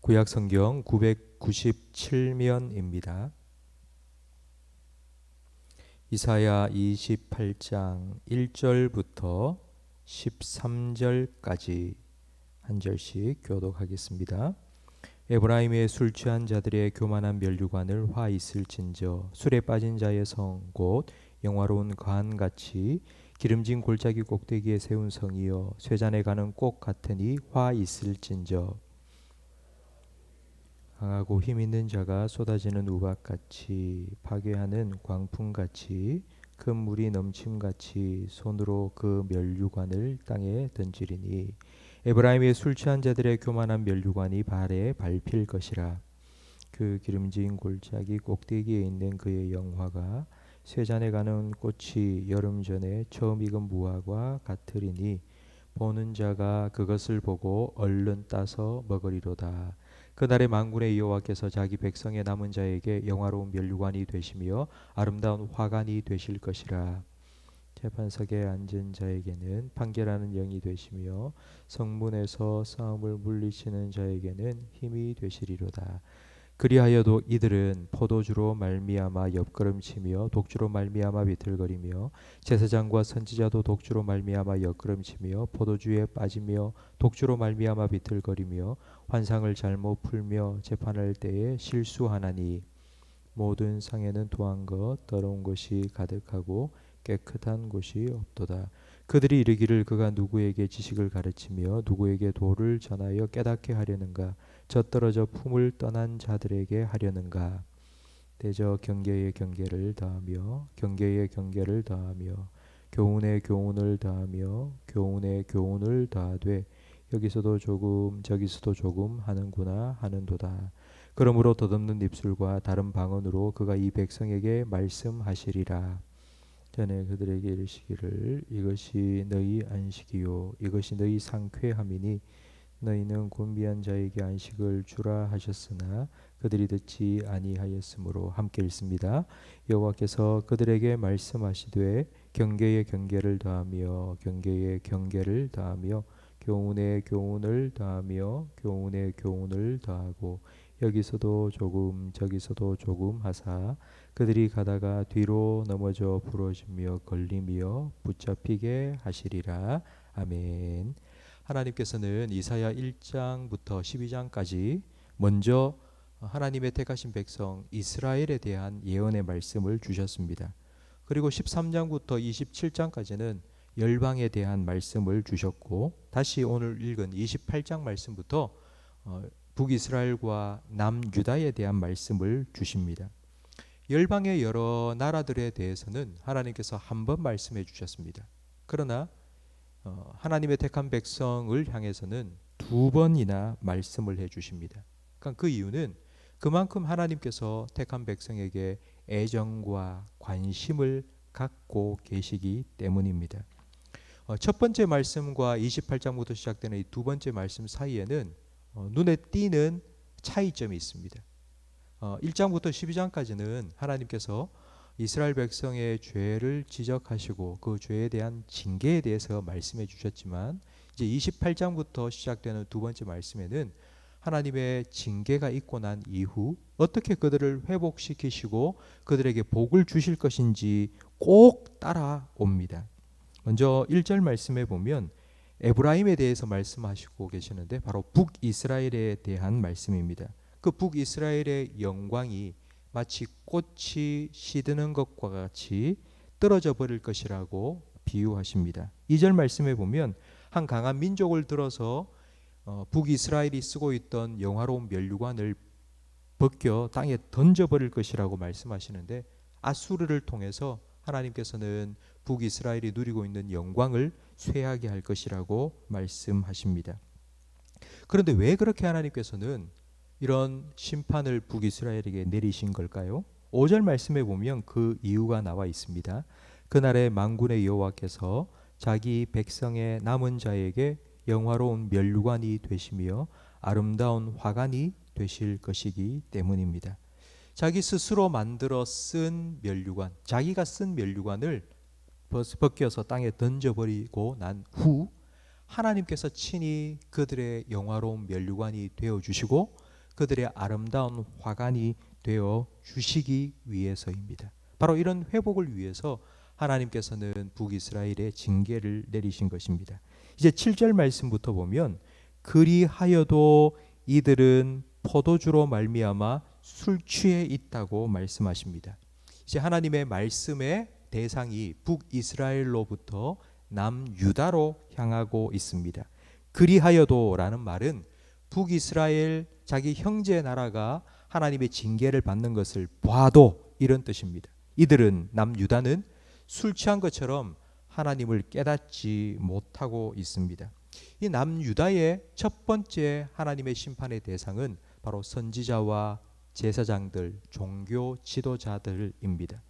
구약 성경 997면입니다. 이사야 28장 1절부터 13절까지 한 절씩 교독하겠습니다. 에브라임의 술 취한 자들의 교만한 면류관을 화 있을진저 술에 빠진 자의 성 곧 영화로운 관같이 기름진 골짜기 꼭대기에 세운 성이여 쇠잔에 가는 꽃 같으니 화 있을진저 강하고 힘 있는 자가 쏟아지는 우박같이 파괴하는 광풍같이 큰 물이 넘침같이 손으로 그 면류관을 땅에 던지리니 에브라임의 술 취한 자들의 교만한 면류관이 발에 밟힐 것이라. 그 기름진 골짜기 꼭대기에 있는 그의 영화가 쇠잔에 가는 꽃이 여름 전에 처음 익은 무화과 같으리니 보는 자가 그것을 보고 얼른 따서 먹으리로다. 그날의 만군의 여호와께서 자기 백성의 남은 자에게 영화로운 면류관이 되시며 아름다운 화관이 되실 것이라. 재판석에 앉은 자에게는 판결하는 영이 되시며 성문에서 싸움을 물리치는 자에게는 힘이 되시리로다. 그리하여도 이들은 포도주로 말미암아 옆걸음치며 독주로 말미암아 비틀거리며 제사장과 선지자도 독주로 말미암아 옆걸음치며 포도주에 빠지며 독주로 말미암아 비틀거리며 환상을 잘못 풀며 재판할 때에 실수하나니 모든 상에는 토한 것 더러운 것이 가득하고 깨끗한 곳이 없도다. 그들이 이르기를 그가 누구에게 지식을 가르치며 누구에게 도를 전하여 깨닫게 하려는가. 젖떨어져 품을 떠난 자들에게 하려는가. 대저 경계의 경계를 다하며 경계의 경계를 다하며 교훈의 교훈을 다하며 교훈의 교훈을 다하되 여기서도 조금 저기서도 조금 하는구나 하는도다. 그러므로 덧없는 입술과 다른 방언으로 그가 이 백성에게 말씀하시리라. 전에 그들에게 이르시기를 이것이 너희 안식이요 이것이 너희 상쾌함이니 너희는 곤비한 자에게 안식을 주라 하셨으나 그들이 듣지 아니하였으므로. 함께 읽습니다. 여호와께서 그들에게 말씀하시되 경계의 경계를 다하며 경계의 경계를 다하며 교훈의 교훈을 다하며 교훈의 교훈을 다하고 여기서도 조금 저기서도 조금 하사 그들이 가다가 뒤로 넘어져 부러지며 걸리며 붙잡히게 하시리라. 아멘. 하나님께서는 이사야 1장부터 12장까지 먼저 하나님의 택하신 백성 이스라엘에 대한 예언의 말씀을 주셨습니다. 그리고 13장부터 27장까지는 열방에 대한 말씀을 주셨고 다시 오늘 읽은 28장 말씀부터 북이스라엘과 남유다에 대한 말씀을 주십니다. 열방의 여러 나라들에 대해서는 하나님께서 한 번 말씀해 주셨습니다. 그러나 하나님의 택한 백성을 향해서는 두 번이나 말씀을 해 주십니다. 그러니까 그 이유는 그만큼 하나님께서 택한 백성에게 애정과 관심을 갖고 계시기 때문입니다. 첫 번째 말씀과 28장부터 시작되는 이 두 번째 말씀 사이에는 눈에 띄는 차이점이 있습니다. 1장부터 12장까지는 하나님께서 이스라엘 백성의 죄를 지적하시고 그 죄에 대한 징계에 대해서 말씀해 주셨지만 이제 28장부터 시작되는 두 번째 말씀에는 하나님의 징계가 있고 난 이후 어떻게 그들을 회복시키시고 그들에게 복을 주실 것인지 꼭 따라옵니다. 먼저 1절 말씀에 보면 에브라임에 대해서 말씀하시고 계시는데 바로 북이스라엘에 대한 말씀입니다. 그 북이스라엘의 영광이 마치 꽃이 시드는 것과 같이 떨어져 버릴 것이라고 비유하십니다. 2절 말씀에 보면 한 강한 민족을 들어서 북이스라엘이 쓰고 있던 영화로운 면류관을 벗겨 땅에 던져버릴 것이라고 말씀하시는데 아수르를 통해서 하나님께서는 북이스라엘이 누리고 있는 영광을 쇠하게 할 것이라고 말씀하십니다. 그런데 왜 그렇게 하나님께서는 이런 심판을 북이스라엘에게 내리신 걸까요? 5절 말씀에 보면 그 이유가 나와 있습니다. 그날에 만군의 여호와께서 자기 백성의 남은 자에게 영화로운 면류관이 되시며 아름다운 화관이 되실 것이기 때문입니다. 자기 스스로 만들어 쓴 면류관, 자기가 쓴 면류관을 벗겨서 땅에 던져버리고 난 후 하나님께서 친히 그들의 영화로운 면류관이 되어주시고 그들의 아름다운 화관이 되어 주시기 위해서입니다. 바로 이런 회복을 위해서 하나님께서는 북이스라엘에 징계를 내리신 것입니다. 이제 7절 말씀부터 보면 그리하여도 이들은 포도주로 말미암아 술 취해 있다고 말씀하십니다. 이제 하나님의 말씀의 대상이 북이스라엘로부터 남유다로 향하고 있습니다. 그리하여도라는 말은 북이스라엘 자기 형제 나라가 하나님의 징계를 받는 것을 봐도 이런 뜻입니다. 이들은 남유다는 술 취한 것처럼 하나님을 깨닫지 못하고 있습니다. 이 남유다의 첫 번째 하나님의 심판의 대상은 바로 선지자와 제사장들, 종교 지도자들입니다.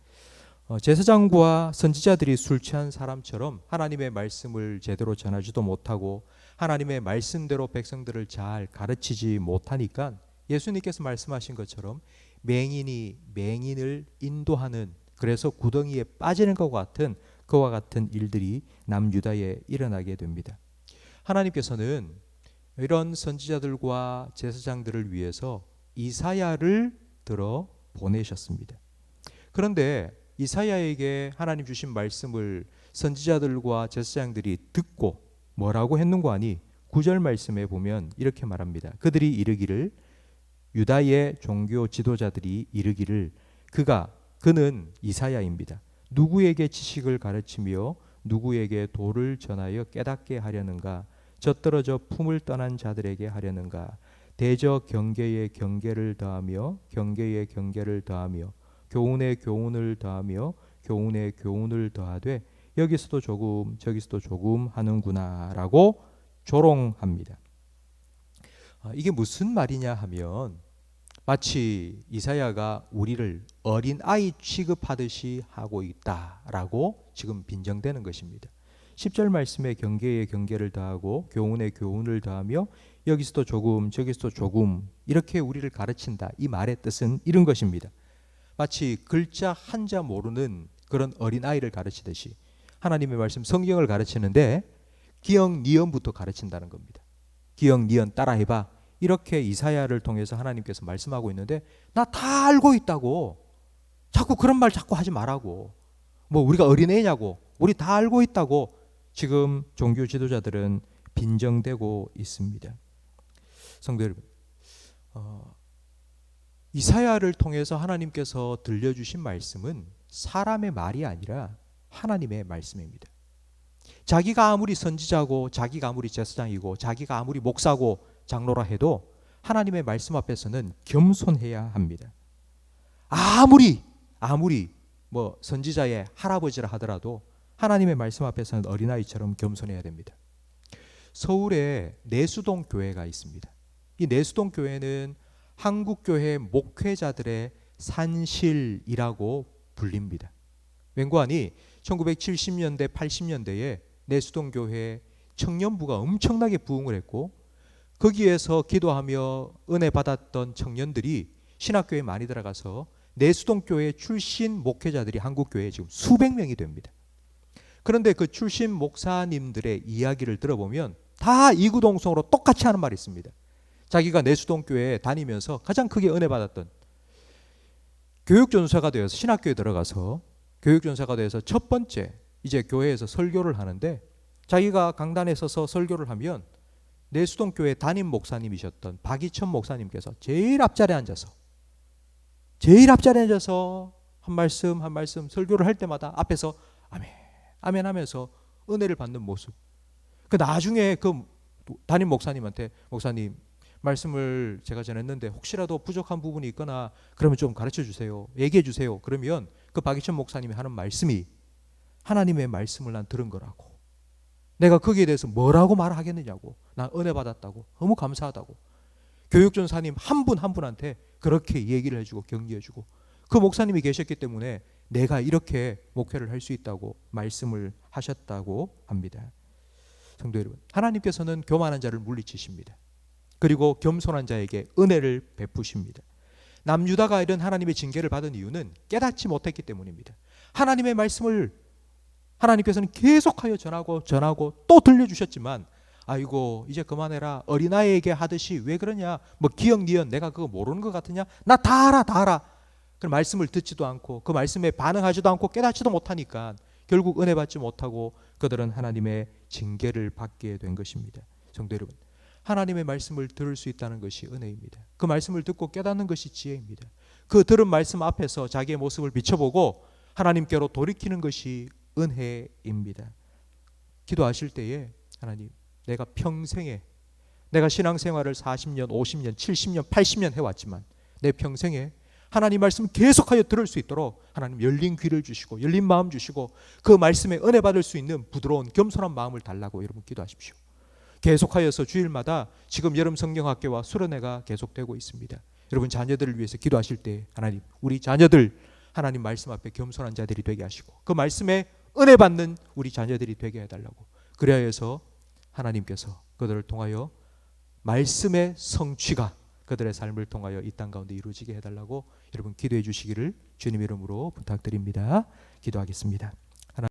제사장과 선지자들이 술 취한 사람처럼 하나님의 말씀을 제대로 전하지도 못하고 하나님의 말씀대로 백성들을 잘 가르치지 못하니까 예수님께서 말씀하신 것처럼 맹인이 맹인을 인도하는, 그래서 구덩이에 빠지는 그와 같은 일들이 남유다에 일어나게 됩니다. 하나님께서는 이런 선지자들과 제사장들을 위해서 이사야를 들어 보내셨습니다. 그런데 이사야에게 하나님 주신 말씀을 선지자들과 제사장들이 듣고 뭐라고 했는고 하니 9절 말씀에 보면 이렇게 말합니다. 그들이 이르기를, 유다의 종교 지도자들이 이르기를, 그는 이사야입니다. 누구에게 지식을 가르치며 누구에게 도를 전하여 깨닫게 하려는가? 젖떨어져 품을 떠난 자들에게 하려는가? 대저 경계에 경계를 더하며 경계에 경계를 더하며 교훈에 교훈을 더하며 교훈에 교훈을 더하되 여기서도 조금 저기서도 조금 하는구나 라고 조롱합니다. 이게 무슨 말이냐 하면 마치 이사야가 우리를 어린아이 취급하듯이 하고 있다라고 지금 빈정대는 것입니다. 10절 말씀에 경계에 경계를 더하고 교훈에 교훈을 더하며 여기서도 조금 저기서도 조금 이렇게 우리를 가르친다. 이 말의 뜻은 이런 것입니다. 마치 글자 한자 모르는 그런 어린아이를 가르치듯이 하나님의 말씀 성경을 가르치는데 기역 니은부터 가르친다는 겁니다. 기역 니은 따라해봐. 이렇게 이사야를 통해서 하나님께서 말씀하고 있는데 나 다 알고 있다고, 자꾸 그런 말 자꾸 하지 말라고, 뭐 우리가 어린애냐고, 우리 다 알고 있다고 지금 종교 지도자들은 빈정대고 있습니다. 성도 여러분, 이사야를 통해서 하나님께서 들려주신 말씀은 사람의 말이 아니라 하나님의 말씀입니다. 자기가 아무리 선지자고 자기가 아무리 제사장이고 자기가 아무리 목사고 장로라 해도 하나님의 말씀 앞에서는 겸손해야 합니다. 아무리 뭐 선지자의 할아버지라 하더라도 하나님의 말씀 앞에서는 어린아이처럼 겸손해야 됩니다. 서울에 내수동 교회가 있습니다. 이 내수동 교회는 한국교회 목회자들의 산실이라고 불립니다. 왠고하니 1970년대 80년대에 내수동 교회 청년부가 엄청나게 부흥을 했고 거기에서 기도하며 은혜 받았던 청년들이 신학교에 많이 들어가서 내수동 교회 출신 목회자들이 한국교회에 지금 수백 명이 됩니다. 그런데 그 출신 목사님들의 이야기를 들어보면 다 이구동성으로 똑같이 하는 말이 있습니다. 자기가 내수동 교회에 다니면서 가장 크게 은혜 받았던 교육전사가 되어서 신학교에 들어가서 교육전사가 되어서 첫 번째 이제 교회에서 설교를 하는데 자기가 강단에 서서 설교를 하면 내수동 교회 담임 목사님이셨던 박이천 목사님께서 제일 앞자리에 앉아서 한 말씀 설교를 할 때마다 앞에서 아멘 아멘 하면서 은혜를 받는 모습. 그 나중에 그 담임 목사님한테 목사님 말씀을 제가 전했는데 혹시라도 부족한 부분이 있거나 그러면 좀 가르쳐 주세요. 얘기해 주세요. 그러면 그 박이천 목사님이 하는 말씀이 하나님의 말씀을 난 들은 거라고. 내가 거기에 대해서 뭐라고 말하겠느냐고. 난 은혜 받았다고. 너무 감사하다고. 교육전사님 한 분 한 분한테 그렇게 얘기를 해주고 격려해주고 그 목사님이 계셨기 때문에 내가 이렇게 목회를 할 수 있다고 말씀을 하셨다고 합니다. 성도 여러분, 하나님께서는 교만한 자를 물리치십니다. 그리고 겸손한 자에게 은혜를 베푸십니다. 남유다가 이런 하나님의 징계를 받은 이유는 깨닫지 못했기 때문입니다. 하나님의 말씀을 하나님께서는 계속하여 전하고 또 들려주셨지만 아이고 이제 그만해라. 어린아이에게 하듯이 왜 그러냐. 뭐 기억 니은 내가 그거 모르는 것 같으냐. 나 다 알아 다 알아. 그 말씀을 듣지도 않고 그 말씀에 반응하지도 않고 깨닫지도 못하니까 결국 은혜 받지 못하고 그들은 하나님의 징계를 받게 된 것입니다. 성도 여러분, 하나님의 말씀을 들을 수 있다는 것이 은혜입니다. 그 말씀을 듣고 깨닫는 것이 지혜입니다. 그 들은 말씀 앞에서 자기의 모습을 비춰보고 하나님께로 돌이키는 것이 은혜입니다. 기도하실 때에 하나님, 내가 평생에 내가 신앙생활을 40년, 50년, 70년, 80년 해왔지만 내 평생에 하나님 말씀 계속하여 들을 수 있도록 하나님 열린 귀를 주시고 열린 마음 주시고 그 말씀에 은혜 받을 수 있는 부드러운 겸손한 마음을 달라고 여러분 기도하십시오. 계속하여서 주일마다 지금 여름 성경학교와 수련회가 계속되고 있습니다. 여러분 자녀들을 위해서 기도하실 때 하나님 우리 자녀들 하나님 말씀 앞에 겸손한 자들이 되게 하시고 그 말씀에 은혜 받는 우리 자녀들이 되게 해달라고, 그래야 해서 하나님께서 그들을 통하여 말씀의 성취가 그들의 삶을 통하여 이 땅 가운데 이루어지게 해달라고 여러분 기도해 주시기를 주님 이름으로 부탁드립니다. 기도하겠습니다.